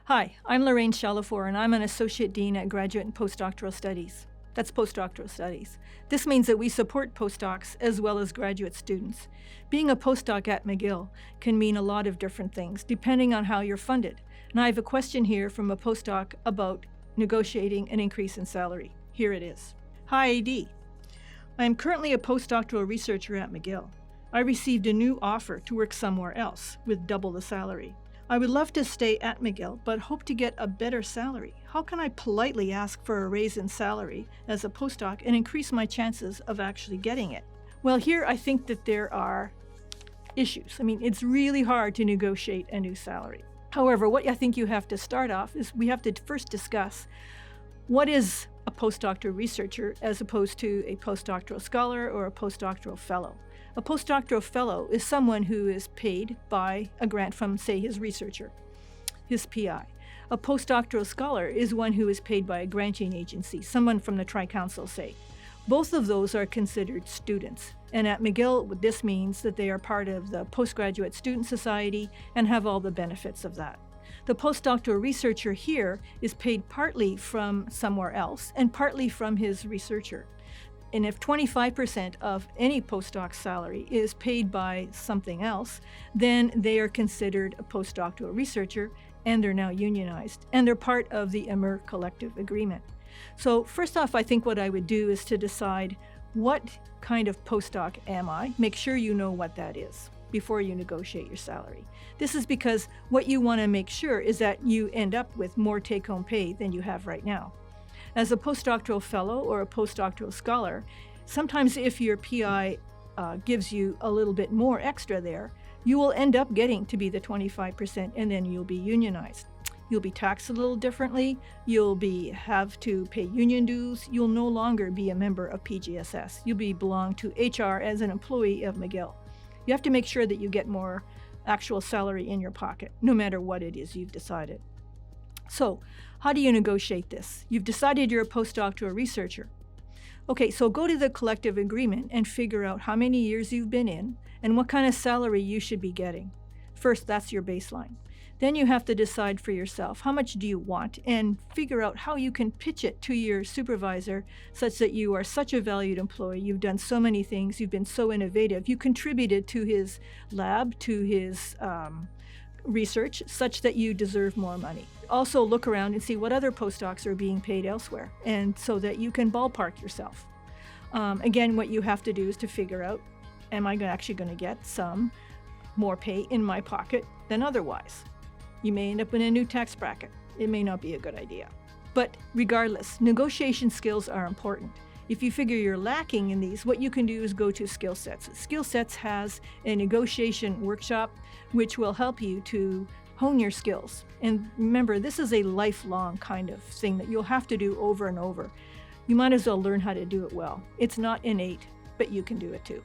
Hi, I'm Lorraine Chalifour, and I'm an Associate Dean at Graduate and Postdoctoral Studies. That's Postdoctoral Studies. This means that we support postdocs as well as graduate students. Being a postdoc at McGill can mean a lot of different things, depending on how you're funded. And I have a question here from a postdoc about negotiating an increase in salary. Here it is. Hi, AD. I am currently a postdoctoral researcher at McGill. I received a new offer to work somewhere else with double the salary. I would love to stay at McGill, but hope to get a better salary. How can I politely ask for a raise in salary as a postdoc and increase my chances of actually getting it? Well, here I think that there are issues. It's really hard to negotiate a new salary. However, what I think you have to start off is we have to first discuss what is a postdoctoral researcher as opposed to a postdoctoral scholar or a postdoctoral fellow. A postdoctoral fellow is someone who is paid by a grant from, say, his researcher, his PI. A postdoctoral scholar is one who is paid by a granting agency, someone from the Tri-Council, say. Both of those are considered students. And at McGill, what this means that they are part of the Postgraduate Student Society and have all the benefits of that. The postdoctoral researcher here is paid partly from somewhere else and partly from his researcher. And if 25% of any postdoc salary is paid by something else, then they are considered a postdoctoral researcher, and they're now unionized, and they're part of the EMER collective agreement. So first off, I think what I would do is to decide what kind of postdoc am I? Make sure you know what that is before you negotiate your salary. This is because what you want to make sure is that you end up with more take-home pay than you have right now. As a postdoctoral fellow or a postdoctoral scholar, sometimes if your PI gives you a little bit more extra there, you will end up getting to be the 25% and then you'll be unionized. You'll be taxed a little differently, you'll have to pay union dues, you'll no longer be a member of PGSS. You'll belong to HR as an employee of McGill. You have to make sure that you get more actual salary in your pocket, no matter what it is you've decided. So, how do you negotiate this? You've decided you're a postdoctoral researcher. Okay, so go to the collective agreement and figure out how many years you've been in and what kind of salary you should be getting. First, that's your baseline. Then you have to decide for yourself, how much do you want, and figure out how you can pitch it to your supervisor such that you are such a valued employee, you've done so many things, you've been so innovative, you contributed to his lab, to his research, such that you deserve more money. Also look around and see what other postdocs are being paid elsewhere, and so that you can ballpark yourself. Again, what you have to do is to figure out, am I actually going to get some more pay in my pocket than otherwise? You may end up in a new tax bracket. It may not be a good idea. But regardless, negotiation skills are important. If you figure you're lacking in these, what you can do is go to Skill Sets. Skill Sets has a negotiation workshop which will help you to hone your skills. And remember, this is a lifelong kind of thing that you'll have to do over and over. You might as well learn how to do it well. It's not innate, but you can do it too.